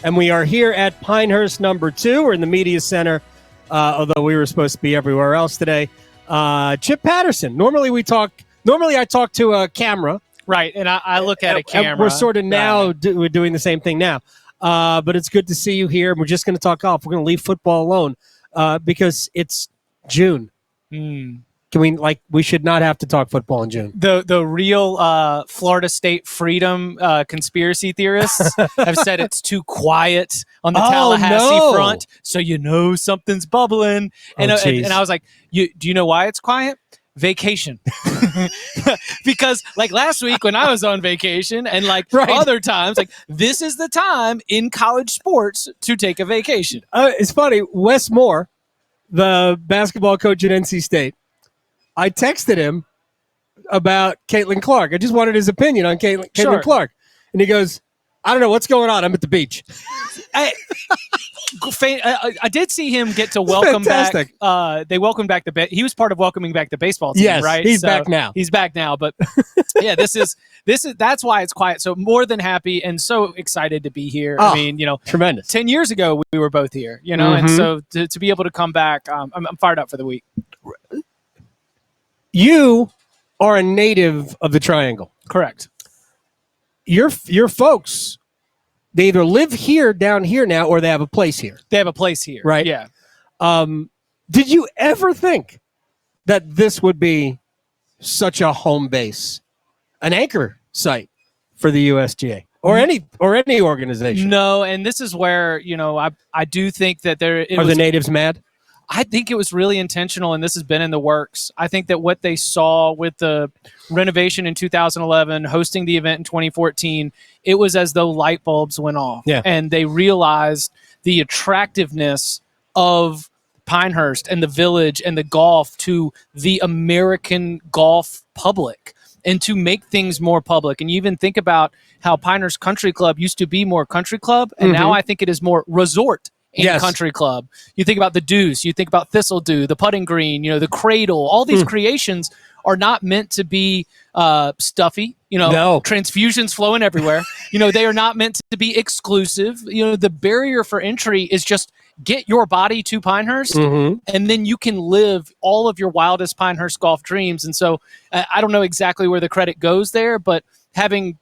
And we are here at Pinehurst number 2. We're in the media center, although we were supposed to be everywhere else today. Chip Patterson. Normally I talk to a camera. Right, and I look at a camera. And we're sort of now we're doing the same thing now. But it's good to see you here. We're just going to talk golf. We're going to leave football alone because it's June. We should not have to talk football in June. The real Florida State freedom conspiracy theorists have said it's too quiet on the Tallahassee front, so something's bubbling. And I was like, do you know why it's quiet? Vacation. Because like last week when I was on vacation and other times, this is the time in college sports to take a vacation. It's funny. Wes Moore, the basketball coach at NC State, I texted him about Caitlin Clark. I just wanted his opinion on Caitlin Clark. And he goes, I don't know what's going on. I'm at the beach. I did see him get to welcome back. They welcomed back he was part of welcoming back the baseball team, yes, right? He's back now. He's back now. But yeah, that's why it's quiet. So more than happy and so excited to be here. Oh, I mean, tremendous. 10 years ago we were both here, and so to be able to come back, I'm fired up for the week. You are a native of the Triangle. Correct. Your folks, they either live here, down here now, or they have a place here. They have a place here. Right? Yeah. Did you ever think that this would be such a home base, an anchor site for the USGA or any organization? No, and this is where, I do think that Are the natives mad? I think it was really intentional, and this has been in the works. I think that what they saw with the renovation in 2011, hosting the event in 2014, it was as though light bulbs went off. Yeah. And they realized the attractiveness of Pinehurst and the village and the golf to the American golf public and to make things more public. And you even think about how Pinehurst Country Club used to be more country club, and now I think it is more resort and country club. You think about the Deuce, you think about Thistle Dew, the putting green, the Cradle. All these creations are not meant to be stuffy. Transfusions flowing everywhere. They are not meant to be exclusive. The barrier for entry is just get your body to Pinehurst, and then you can live all of your wildest Pinehurst golf dreams. And so I don't know exactly where the credit goes there, but having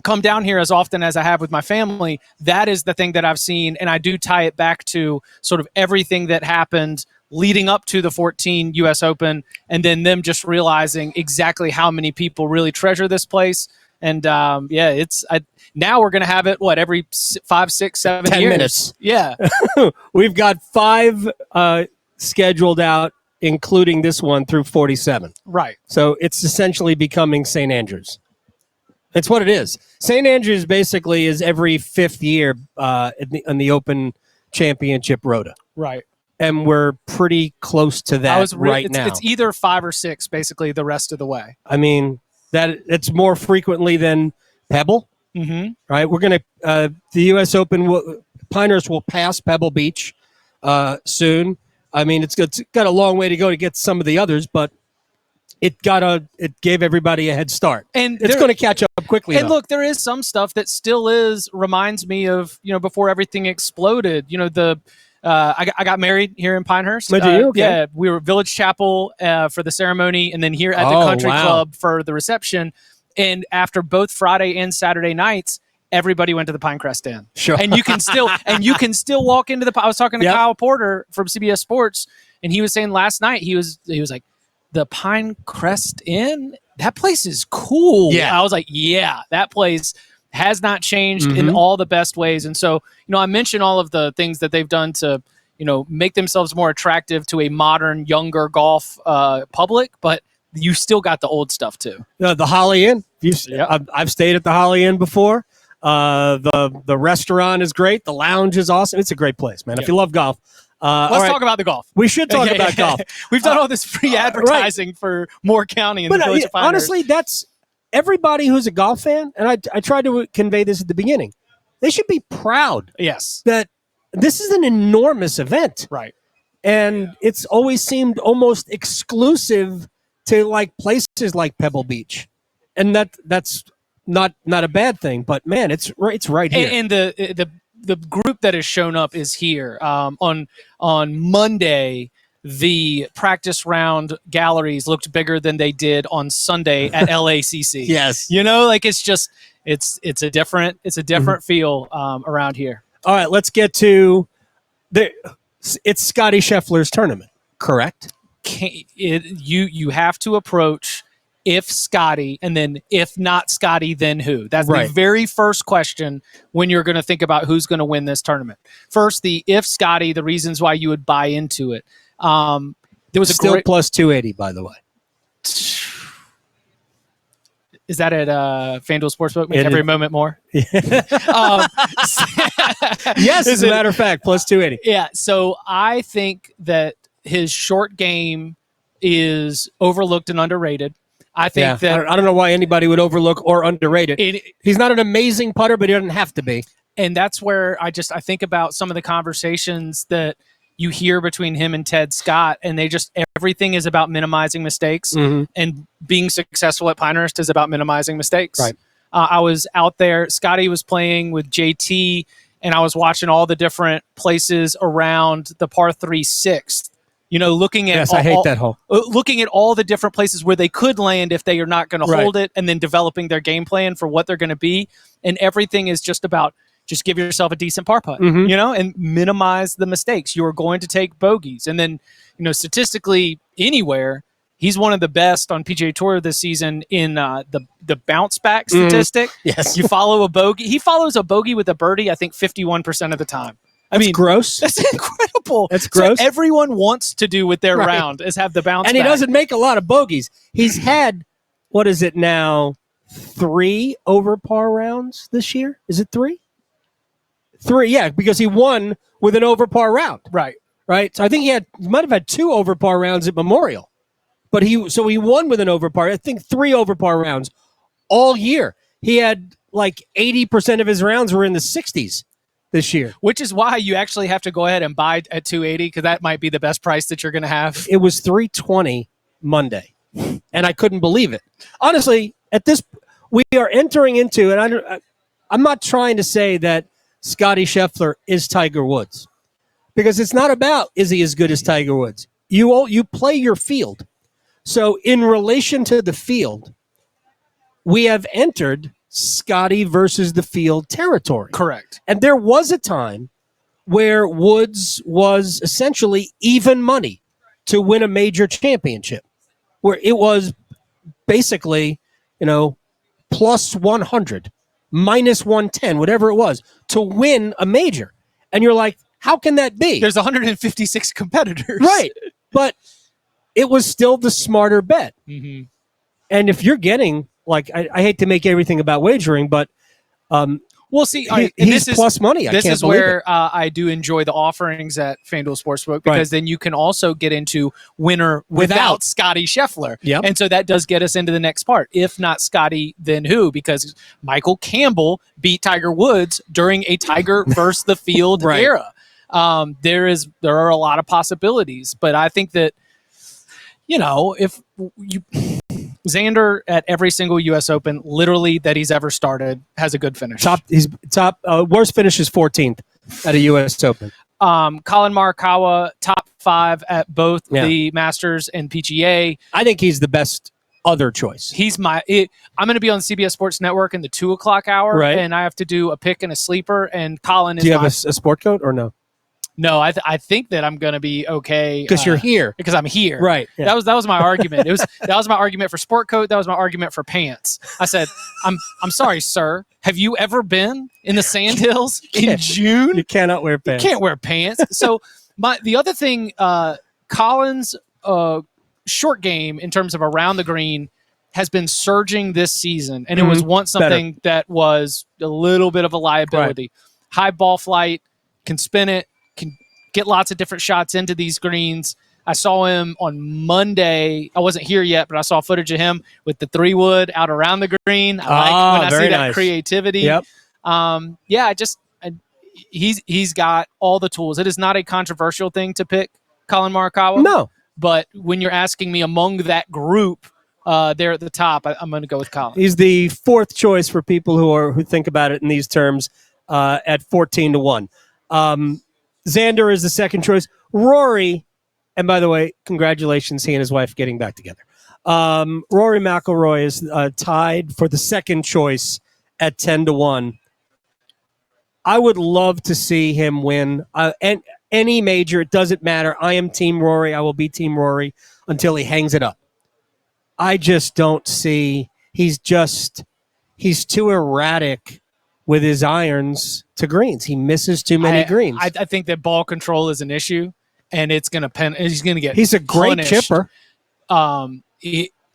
come down here as often as I have with my family, that is the thing that I've seen. And I do tie it back to sort of everything that happened leading up to the 14 U.S. Open, and then them just realizing exactly how many people really treasure this place. And now we're going to have it, every 5, 6, 7 10 years. minutes. Yeah. We've got 5 scheduled out, including this one through 47. Right. So it's essentially becoming St. Andrews. It's what it is. St. Andrews basically is every 5th year in the Open Championship Rota. Right. And we're pretty close to that now. It's either 5 or 6, basically, the rest of the way. I mean, that it's more frequently than Pebble. Right? We're going to the U.S. Open, Pinehurst will pass Pebble Beach soon. I mean, it's got a long way to go to get some of the others, but it gave everybody a head start, and it's going to catch up quickly. And look, there is some stuff that still reminds me of before everything exploded. I got married here in Pinehurst. Okay. Yeah, we were Village Chapel for the ceremony, and then here at the Country Club for the reception. And after both Friday and Saturday nights, everybody went to the Pinecrest Inn. Sure. And you can still walk into the. I was talking to Kyle Porter from CBS Sports, and he was saying last night he was like, the Pinecrest Inn, that place is cool. Yeah. I was like, that place has not changed in all the best ways. And so, I mentioned all of the things that they've done to, make themselves more attractive to a modern, younger golf public, but you still got the old stuff too. The Holly Inn. I've stayed at the Holly Inn before. The restaurant is great. The lounge is awesome. It's a great place, man. If you love golf. Let's talk about the golf. We should talk about golf. We've done all this free advertising for Moore County and the Village of Pinehurst. Honestly, that's everybody who's a golf fan, and I tried to convey this at the beginning. They should be proud. Yes. That this is an enormous event. Right. And it's always seemed almost exclusive to places like Pebble Beach. And that's not a bad thing, but man, it's right here. And the the group that has shown up is here. On Monday, the practice round galleries looked bigger than they did on Sunday at LACC. Yes. Like it's a different feel around here. All right, let's get to it's Scottie Scheffler's tournament, correct? You have to approach if Scottie, and then if not Scottie, then who? That's right. The very first question when you're going to think about who's going to win this tournament. First, the if Scottie, the reasons why you would buy into it. There was still plus 280, by the way. Is that at FanDuel Sportsbook? Make every moment more. Yes, as a matter of fact, plus 280. Yeah. So I think that his short game is overlooked and underrated. I think that I don't know why anybody would overlook or underrate it. He's not an amazing putter, but he doesn't have to be. And that's where I think about some of the conversations that you hear between him and Ted Scott, and everything is about minimizing mistakes, and being successful at Pinehurst is about minimizing mistakes. Right. I was out there. Scottie was playing with JT, and I was watching all the different places around the par 3 6th. Looking at I hate that hole. Looking at all the different places where they could land if they are not going to hold it, and then developing their game plan for what they're going to be. And everything is just about just give yourself a decent par putt, and minimize the mistakes. You are going to take bogeys. And then, statistically anywhere, he's one of the best on PGA Tour this season in the bounce back statistic. Yes. You follow a bogey. He follows a bogey with a birdie, I think 51% of the time. That's gross. That's incredible. That's gross. So everyone wants to do with their round is have the bounce and back. He doesn't make a lot of bogeys. He's had, what is it now, 3 over par rounds this year? Is it 3? 3, yeah, because he won with an over par round. Right. So I think he might have had 2 over par rounds at Memorial. But he won with an over par. I think 3 over par rounds all year. He had like 80% of his rounds were in the 60s this year. Which is why you actually have to go ahead and buy at 280, because that might be the best price that you're going to have. It was 320 Monday, and I couldn't believe it. Honestly, we are entering into, and I'm not trying to say that Scottie Scheffler is Tiger Woods, because it's not about is he as good as Tiger Woods. You play your field. So in relation to the field, we have entered Scottie versus the field territory. Correct. And there was a time where Woods was essentially even money to win a major championship, where it was basically, plus 100, minus 110, whatever it was, to win a major. And you're like, how can that be? There's 156 competitors. Right. But it was still the smarter bet. Mm-hmm. And if you're getting, I hate to make everything about wagering, but we'll see. He's plus money. This is where I do enjoy the offerings at FanDuel Sportsbook, because then you can also get into winner without Scottie Scheffler. Yep. And so that does get us into the next part. If not Scottie, then who? Because Michael Campbell beat Tiger Woods during a Tiger versus the field era. There are a lot of possibilities, but I think that, if Xander at every single U.S. Open, literally that he's ever started, has a good finish. He's top. Worst finish is 14th at a U.S. Open. Colin Morikawa, top 5 at both the Masters and PGA. I think he's the best other choice. I'm going to be on CBS Sports Network in the 2:00 hour, and I have to do a pick and a sleeper. And Colin is. Do you have a sport coat or no? No, I think that I'm going to be okay because you're here. Because I'm here, right? Yeah. That was my argument. That was my argument for sport coat. That was my argument for pants. I said, I'm sorry, sir. Have you ever been in the Sandhills in June? You cannot wear pants. You can't wear pants. So the other thing, Colin's short game in terms of around the green has been surging this season, and it was once something that was a little bit of a liability. High ball flight, can spin it. Can get lots of different shots into these greens. I saw him on Monday. I wasn't here yet, but I saw footage of him with the 3-wood out around the green. I like when I see that creativity. Yep. He's got all the tools. It is not a controversial thing to pick Colin Morikawa. No. But when you're asking me among that group there at the top, I'm going to go with Colin. He's the 4th choice for people who think about it in these terms. at 14-1. Xander is the second choice. Rory, and by the way, congratulations, he and his wife getting back together. Rory McIlroy is tied for the second choice at 10-1. I would love to see him win and any major. It doesn't matter. I am Team Rory. I will be Team Rory until he hangs it up. I just don't see. He's too erratic with his irons to greens. He misses too many greens. I think that ball control is an issue, and it's going to he's going to get. He's a great punished. chipper.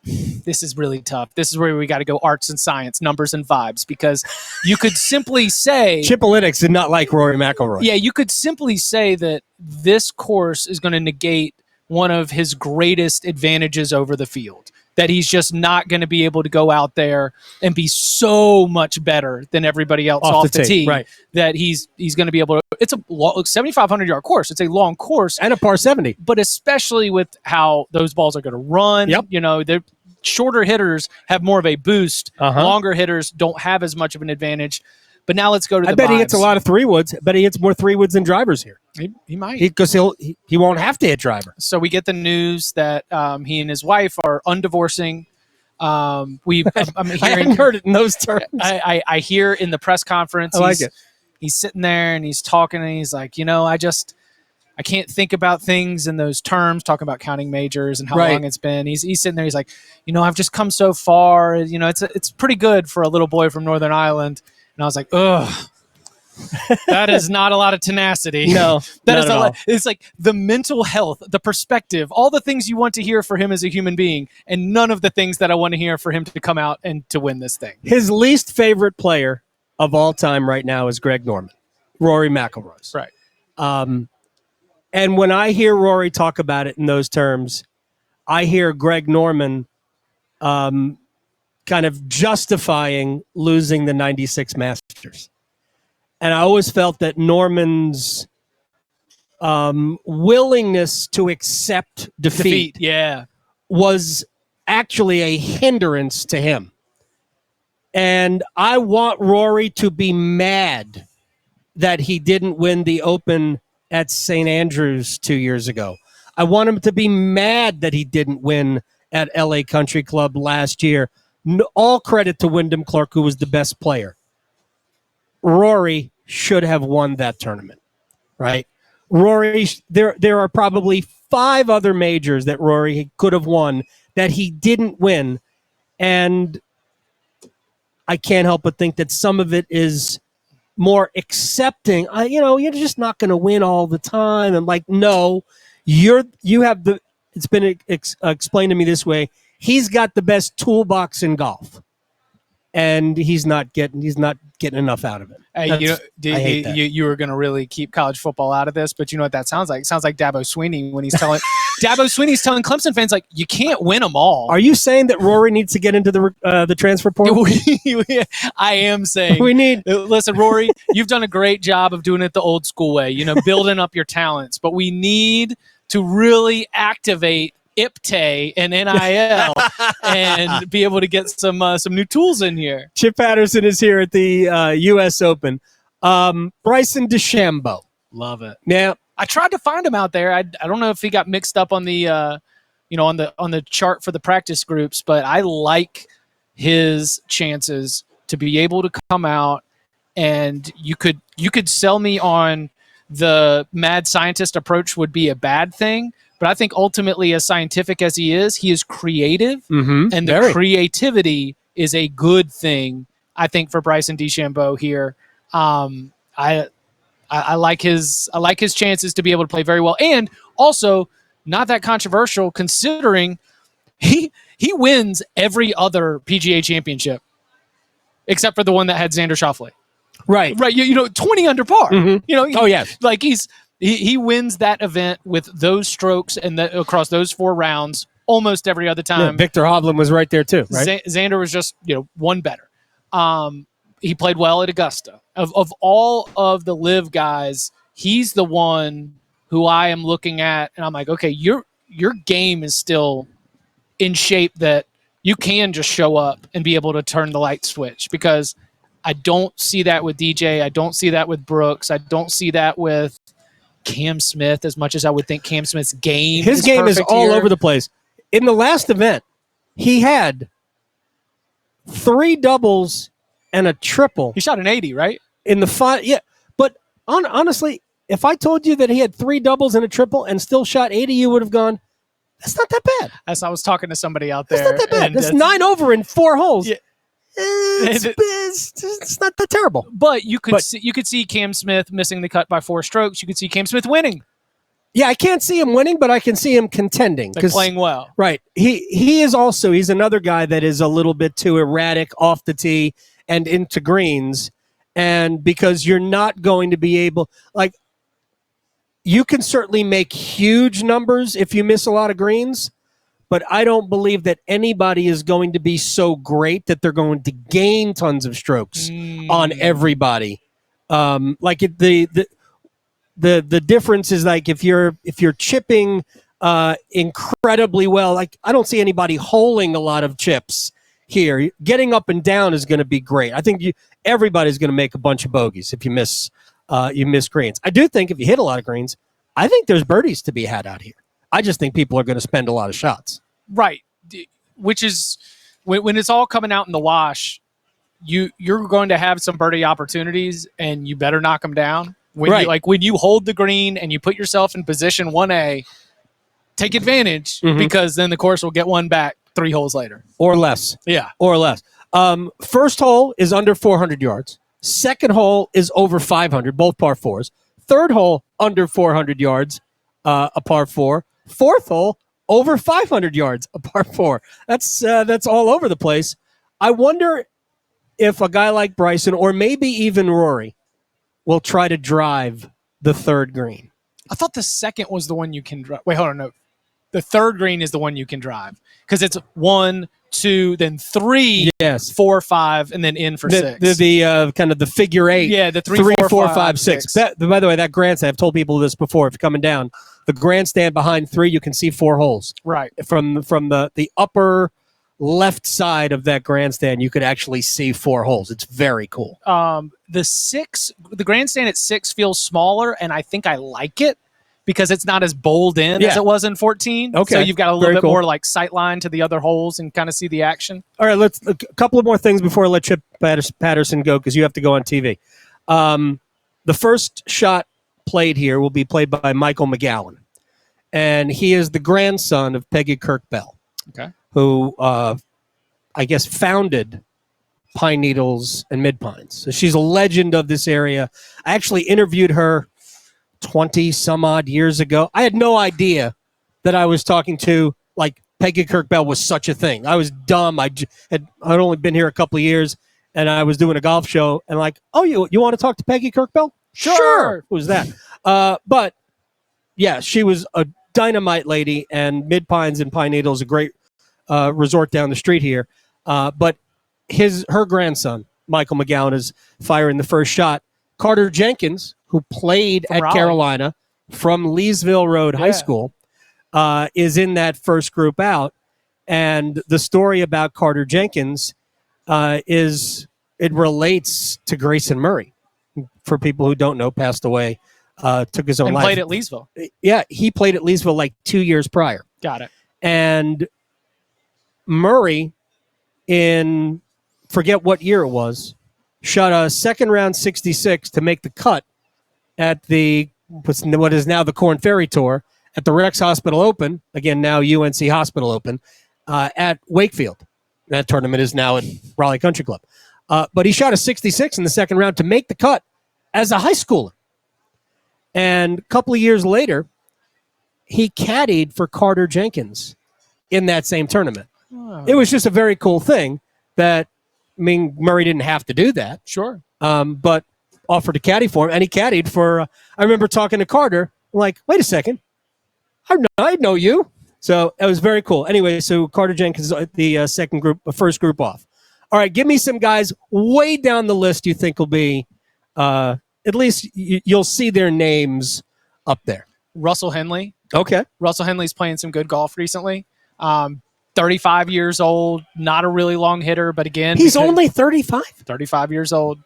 This is really tough. This is where we got to go arts and science, numbers and vibes, because you could simply say Chipalytics did not like Rory McIlroy. Yeah, you could simply say that this course is going to negate one of his greatest advantages over the field. That he's just not going to be able to go out there and be so much better than everybody else off the tee. Right. That he's going to be able to. It's a 7,500-yard course. It's a long course And a par 70. but especially with how those balls are going to run. Yep. The shorter hitters have more of a boost. Uh-huh. Longer hitters don't have as much of an advantage. But now let's go to the I bet he vibes. hits a lot of 3-woods. I bet he hits more 3-woods than drivers here. He might. Because he won't have to hit driver. So we get the news that he and his wife are undivorcing. I'm hearing, I hadn't heard it in those terms. I hear in the press conference. I like it. He's sitting there and he's talking and he's like, I can't think about things in those terms, talking about counting majors and how long it's been. He's sitting there. He's like, I've just come so far. It's pretty good for a little boy from Northern Ireland. And I was like, ugh, that is not a lot of tenacity. No, that is a lot. It's like the mental health, the perspective, all the things you want to hear for him as a human being, and none of the things that I want to hear for him to come out and to win this thing. His least favorite player of all time right now is Greg Norman, Rory McIlroy's. Right. And when I hear Rory talk about it in those terms, I hear Greg Norman kind of justifying losing the 96 Masters. And I always felt that Norman's willingness to accept defeat was actually a hindrance to him. And I want Rory to be mad that he didn't win the Open at St. Andrews 2 years ago. I want him to be mad that he didn't win at LA Country Club last year. All credit to Wyndham Clark, who was the best player. Rory should have won that tournament, right? Rory, there are probably 5 other majors that Rory could have won that he didn't win, and I can't help but think that some of it is more accepting. You're just not going to win all the time. I'm like, no, you have the. It's been explained to me this way. He's got the best toolbox in golf, and he's not getting enough out of it. You were going to really keep college football out of this, but you know what that sounds like? It sounds like Dabo Swinney when he's telling Dabo Swinney's telling Clemson fans, like, you can't win them all. Are you saying that Rory needs to get into the transfer portal? I am saying listen, Rory, you've done a great job of doing it the old school way, building up your talents, but we need to really activate IPTE and NIL and be able to get some new tools in here. Chip Patterson is here at the U.S. Open. Bryson DeChambeau. Love it. Yeah. I tried to find him out there. I don't know if he got mixed up on the on the chart for the practice groups, but I like his chances to be able to come out, and you could sell me on the mad scientist approach would be a bad thing. But I think ultimately, as scientific as he is creative, and the creativity is a good thing, I think, for Bryson DeChambeau here. I like his chances to be able to play very well, and also not that controversial considering he wins every other PGA championship except for the one that had Xander Schauffele. Right. 20 under par. Oh yes, like he wins that event with those strokes and across those 4 rounds almost every other time. Yeah, Victor Hovland was right there too. Right? Xander was just one better. He played well at Augusta. Of all of the live guys, he's the one who I am looking at, and I'm like, okay, your game is still in shape that you can just show up and be able to turn the light switch, because I don't see that with DJ. I don't see that with Brooks. I don't see that with Cam Smith as much as I would think Cam Smith's game. His game is all over the place. In the last event, he had 3 doubles and a triple. He shot an 80, right? In the final, yeah. But honestly, if I told you that he had 3 doubles and a triple and still shot 80, you would have gone, that's not that bad. As I was talking to somebody out there. That's not that bad. That's 9 over in 4 holes. Yeah. It's not that terrible. But you could see Cam Smith missing the cut by 4 strokes. You could see Cam Smith winning. Yeah, I can't see him winning, but I can see him contending. Like playing well. Right. He's another guy that is a little bit too erratic off the tee and into greens. And because you're not going to be able, like, you can certainly make huge numbers if you miss a lot of greens, but I don't believe that anybody is going to be so great that they're going to gain tons of strokes on everybody. The difference is, like, if you're chipping incredibly well, like, I don't see anybody holing a lot of chips here. Getting up and down is going to be great. I think everybody's going to make a bunch of bogeys if you miss greens. I do think if you hit a lot of greens, I think there's birdies to be had out here. I just think people are going to spend a lot of shots. Right. Which is, when it's all coming out in the wash, you're going to have some birdie opportunities, and you better knock them down. When you hold the green and you put yourself in position 1A, take advantage, because then the course will get one back 3 holes later. Or less. Yeah. Or less. First hole is under 400 yards. Second hole is over 500, both par 4s. Third hole, under 400 yards, a par 4. Fourth hole, over 500 yards, a par 4. That's all over the place. I wonder if a guy like Bryson, or maybe even Rory, will try to drive the third green. I thought the second was the one you can drive. Wait, hold on. No. The third green is the one you can drive, because it's 1, 2, then 3, yes, 4, 5, and then in for 6. The kind of the figure 8. Yeah, the 3, 4, 5, 6. By the way, that grandstand, I've told people this before, if you're coming down, the grandstand behind 3, you can see 4 holes. Right. From the upper left side of that grandstand, you could actually see 4 holes. It's very cool. The grandstand at 6 feels smaller, and I think I like it, because it's not as bowled in as it was in 14. Okay. So you've got a little bit cool. more like sight line to the other holes and kind of see the action. All right, a couple of more things before I let Chip Patterson go, because you have to go on TV. The first shot played here will be played by Michael McGowan, and he is the grandson of Peggy Kirk Bell, who I guess founded Pine Needles and Mid Pines. So she's a legend of this area. I actually interviewed her 20 some odd years ago. I had no idea that I was talking to, like, Peggy Kirk Bell was such a thing. I was dumb. I'd only been here a couple of years, and I was doing a golf show, and like, oh, you want to talk to Peggy Kirk Bell? Sure. Who's that? But yeah, she was a dynamite lady, and Mid Pines and Pine Needles, a great resort down the street here. But her grandson, Michael McGowan, is firing the first shot. Carter Jenkins, who played at Carolina from Leesville Road High School, is in that first group out. And the story about Carter Jenkins is it relates to Grayson Murray. For people who don't know, passed away, took his own life. And played at Leesville. Yeah, he played at Leesville like 2 years prior. Got it. And Murray, in forget what year it was, shot a second round 66 to make the cut at what is now the Korn Ferry Tour at the Rex Hospital Open, again now UNC Hospital Open, at Wakefield. That tournament is now at Raleigh Country Club. But he shot a 66 in the second round to make the cut as a high schooler. And a couple of years later, he caddied for Carter Jenkins in that same tournament. Oh. It was just a very cool thing that, I mean, Murray didn't have to do that. Sure. But offered to caddy for him, and he caddied for, I remember talking to Carter, like, wait a second, I know you. So it was very cool. Anyway, so Carter Jenkins is the first group off. All right, give me some guys way down the list you think will be, at least you'll see their names up there. Russell Henley. Okay. Russell Henley's playing some good golf recently. 35 years old, not a really long hitter, but again, He's only 35? 35 years old.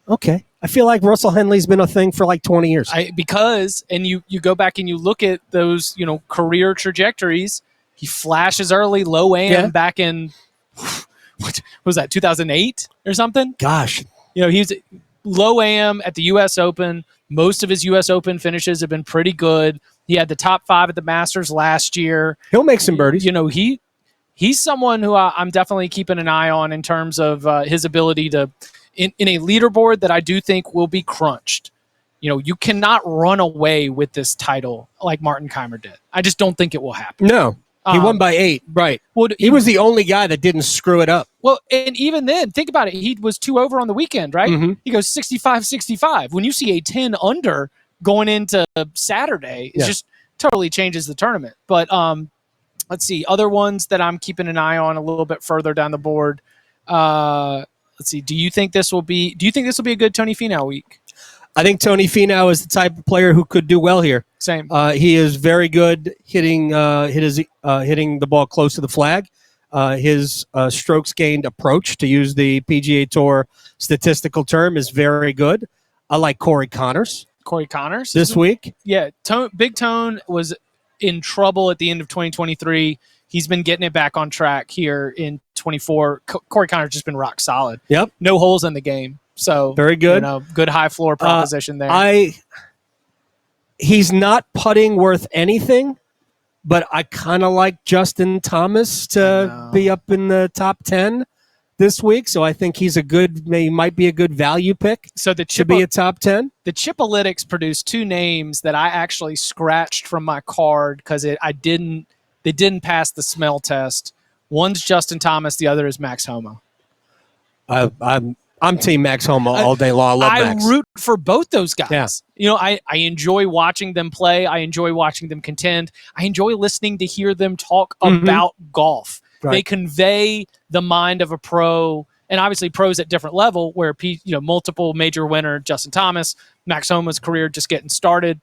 Okay. I feel like Russell Henley's been a thing for like 20 years. And you go back and you look at those, career trajectories. He flashes early, low AM back in, what was that, 2008 or something? Gosh. He's low AM at the U.S. Open. Most of his U.S. Open finishes have been pretty good. He had the top 5 at the Masters last year. He'll make some birdies. He's someone who I'm definitely keeping an eye on in terms of his ability to, in a leaderboard that I do think will be crunched. You cannot run away with this title like Martin Keimer did. I just don't think it will happen. No. He won by 8, right. Well, he was the only guy that didn't screw it up. Well, and even then, think about it. He was 2 over on the weekend, right? Mm-hmm. He goes 65-65. When you see a 10 under going into Saturday, it just totally changes the tournament. But let's see. Other ones that I'm keeping an eye on a little bit further down the board. Let's see. Do you think this will be a good Tony Finau week? I think Tony Finau is the type of player who could do well here. Same. He is very good hitting the ball close to the flag. His strokes gained approach, to use the PGA Tour statistical term, is very good. I like Corey Connors this week. Yeah, Big Tone was in trouble at the end of 2023. He's been getting it back on track here in 24. Corey Connors just been rock solid. Yep. No holes in the game. So very good. Good high floor proposition there. He's not putting worth anything, but I kind of like Justin Thomas to be up in the top 10 this week. So I think he might be a good value pick. So to be a top 10. The Chipalytics produced 2 names that I actually scratched from my card because they didn't pass the smell test. One's Justin Thomas, the other is Max Homa. I'm team Max Homa all day long. I love Max. I root for both those guys. Yeah. I enjoy watching them play. I enjoy watching them contend. I enjoy listening to hear them talk about golf. Right. They convey the mind of a pro, and obviously pros at different level, where multiple major winner Justin Thomas, Max Homa's career just getting started.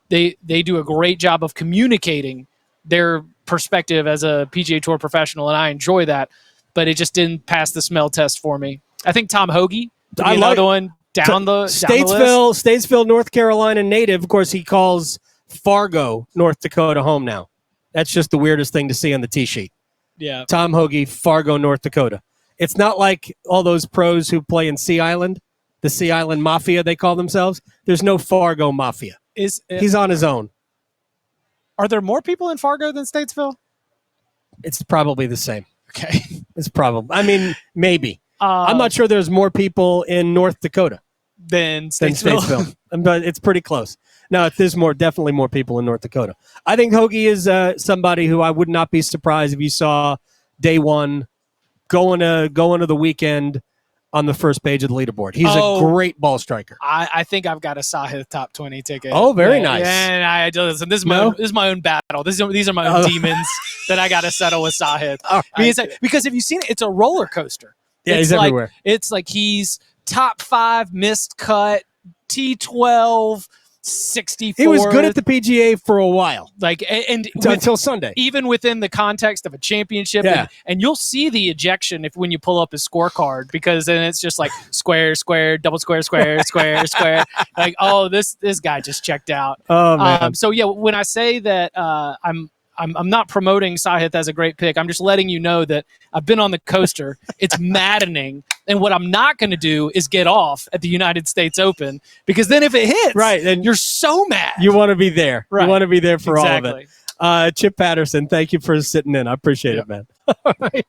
They do a great job of communicating their perspective as a PGA Tour professional, and I enjoy that. But it just didn't pass the smell test for me. I think Tom Hoagie, another one down the Statesville, North Carolina native. Of course, he calls Fargo, North Dakota home now. That's just the weirdest thing to see on the tee sheet. Yeah. Tom Hoagie, Fargo, North Dakota. It's not like all those pros who play in Sea Island, the Sea Island Mafia, they call themselves. There's no Fargo Mafia. He's on his own. Are there more people in Fargo than Statesville? It's probably the same. Okay. It's probably, maybe. I'm not sure there's more people in North Dakota than Statesville. But it's pretty close. No, there's definitely more people in North Dakota. I think Hoagie is somebody who I would not be surprised if you saw day one going to the weekend on the first page of the leaderboard. He's a great ball striker. I think I've got a Sahith top 20 ticket. Oh, very nice. Yeah, and this is my own battle. These are my own demons that I got to settle with Sahith. Right. Because if you've seen it, it's a roller coaster. Yeah, he's everywhere. It's like he's top 5 missed cut, T12, 64. He was good at the PGA for a while. Until Sunday. Even within the context of a championship. Yeah. And you'll see the ejection when you pull up his scorecard, because then it's just like square, square, double square, square, square, square. Like, this guy just checked out. Oh, man. So, yeah, when I say that I'm not promoting Sahith as a great pick. I'm just letting you know that I've been on the coaster. It's maddening. And what I'm not going to do is get off at the United States Open, because then if it hits, then you're so mad. You want to be there. Right. You want to be there for all of it. Chip Patterson, thank you for sitting in. I appreciate it, man. All right.